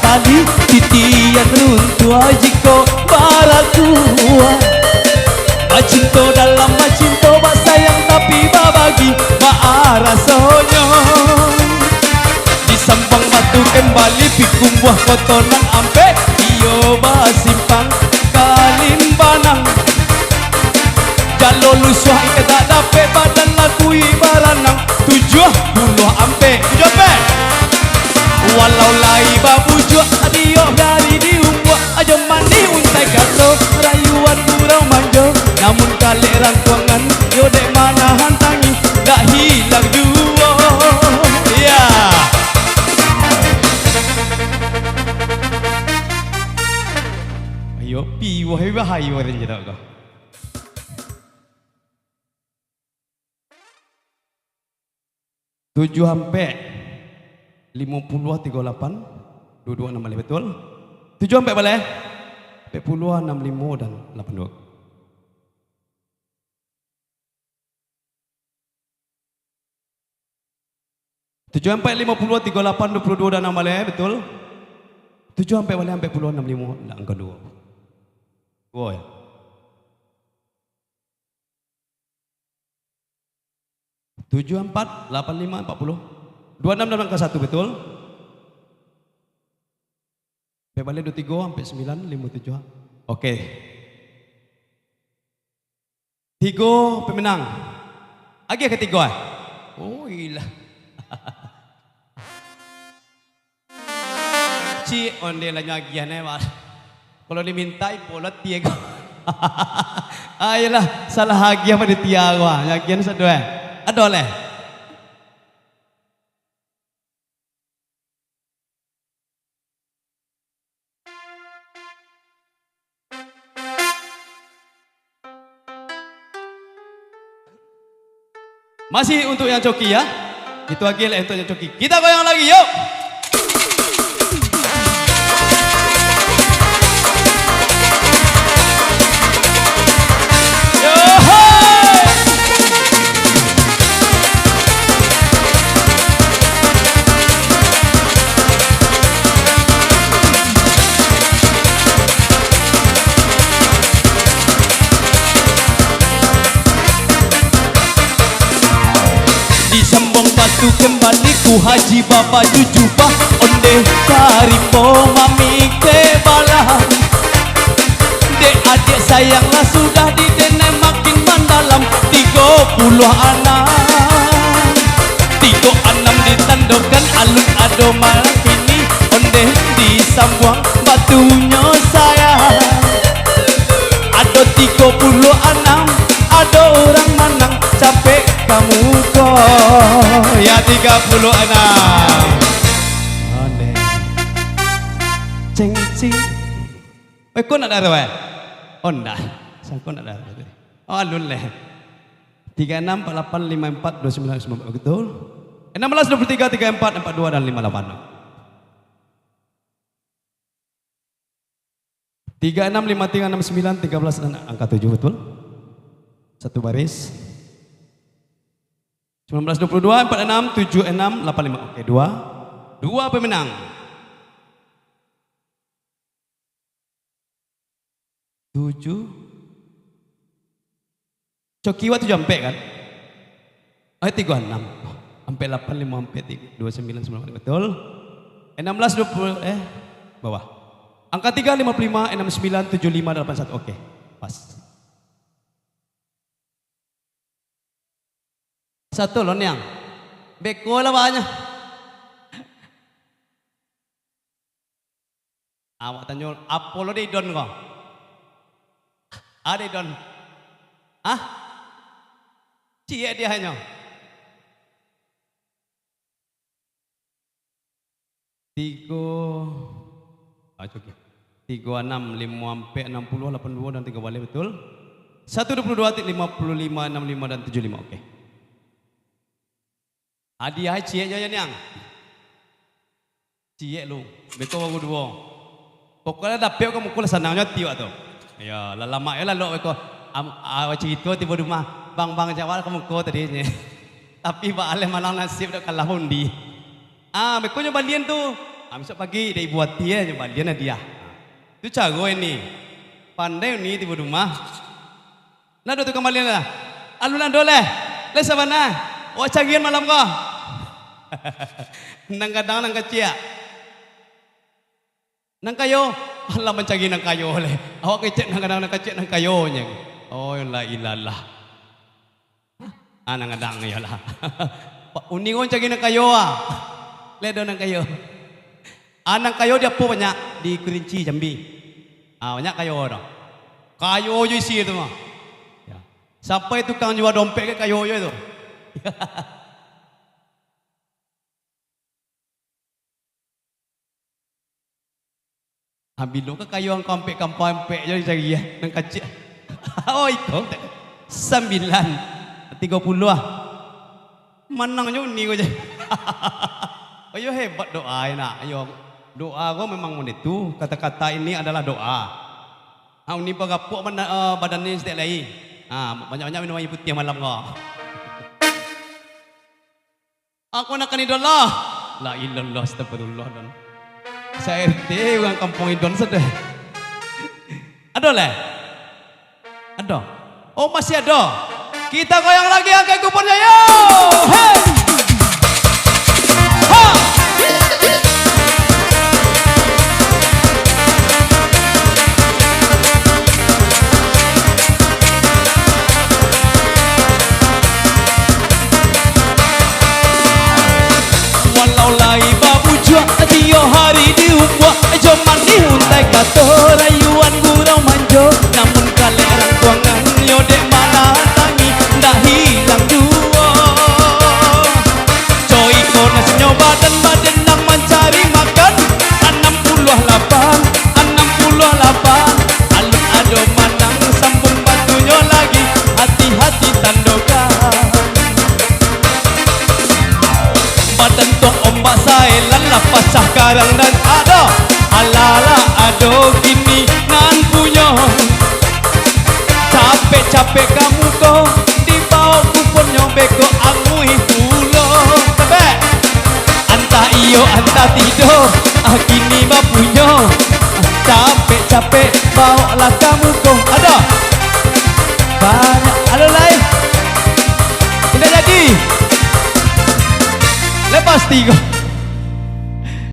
tali titian runtuh jika baratua macinto dalam macinto bak sayang tapi babagi bak rasanya disambang batu kembali pikum buah kotonan ampe iyo basimpang kalimbanang jalo lusuh ike tak dapat badan lakui baranang 70 ampe 7 ampe walau lai babujuk adio dari diumbuak ajo mandi untai kato rayuan burau manjo namun kali rangkuangan yo dek mana hantangi dak hilang jua ya ayo pi wahai wahai wahai jedak kau 7 sampai 50 38 22 65 betul 7 sampai boleh 40 65 dan 82 7 sampai 50 38 22 dan 6 boleh betul 7 sampai boleh sampai 10 65 dan angka 2 boy 74 85 40 26 dan angka 1 betul. Balik 23 sampai 9 57. Oke. 3 pemenang. Lagi ketiga. Oh ilah. Cik onde lah nyagian mas. Kalau dimintai pola tiga. Ayolah salah hadiah pada tiaga. Nyagian sedua. Ada oleh. Masih untuk yang coki ya. Itu lagi lah untuk yang coki. Kita goyang lagi yuk. Tu kembali ku haji bapa jujubah onde karimo mami ke balah dek adik sayanglah sudah didenai makin mendalam 30 anak 36 ditandokan alun ado malam kini onde disambung batunya sayang ada 36 ada orang manang capek kamu kok ya 36 aneh ceng cing kau nak darah weh oh ndak sang kau nak darah oh alun leh 36 48 54 29 betul 16 23 34 42 dan 58 36 53 69 13 dan angka 7 betul satu baris 19 22 46 76 85 oke 2 pemenang 7 Cokiwa 7 sampai kan 36 sampai 85 sampai 29 90 betul 16 20 bawah angka 3 55 69 75 81 oke pas satu lon yang beko lah banyak awak tanya apa lo di don kok ada don cie dia hanya tiga 36 5 sampai 60 82 dan 3 balik betul 122 55 65 dan 75 oke hadiah cie aja yang cie lu betul aku dua pokoknya dapet kamu kula senangnya tiwa tuh ya lama ya lalu aku awak cerita tiba rumah bang Jawa kamu kau tadinya tapi balik malang nasib dah kalah hundi bekonya balian tuh besok pagi dia buat dia coba dia dia. Itu jago ini. Pandai ni tiba rumah. Nah do tu kembali lah. Alunan dole. Le sabana. Oh cagian malam ko. Nang kadang nang kecil. Nang kayo. Allah mencagi nang kayo le. Awak kecil nang kadang nang kecil nang kayo nya. Oh la ilallah. Nang kadang ya lah. Uningon cagi nang kayo ah. Le do nang kayo. Anang kayo dia po banyak di Kerinci Jambi. Banyak kayo orang. Kayo je isi itu mah. Ya. Sampai tukang jual dompet ke kayo je itu. Bilo ke kayo ang kampek je cari ya nang kecil. Oh itu 9:30 Menang je ni je. Ayo hebat doa nak. Ayo doa gua memang itu kata-kata ini adalah doa. Ini pagapuk badan ni setiap lain. Banyak-banyak minum air putih malam kau. Aku nak kan idola. La ilallah astagfirullah dan. Saya RT orang kampung idon sedih. Ada lah. Ada. Oh masih ada. Kita goyang lagi angkat kuponnya yo. Hey. Ha. Walau lai babu jua dio hari diubah joman dihuntai kato rayuan gurau manjo namun kalerang tuangan yo dek mana tangi dah hilang dua coy kona senyo badan nang mencari makan 68 alun ado manang sambung batunya lagi hati-hati tandokan badan tok ombak sailan lapas cah karang dan ada alala ado gini nan punya capek-capek kamu kok dibawa kuponnya beko angui pulo tebek anta iyo anta tido gini bapunya capek-capek bawa lah kamu kok ada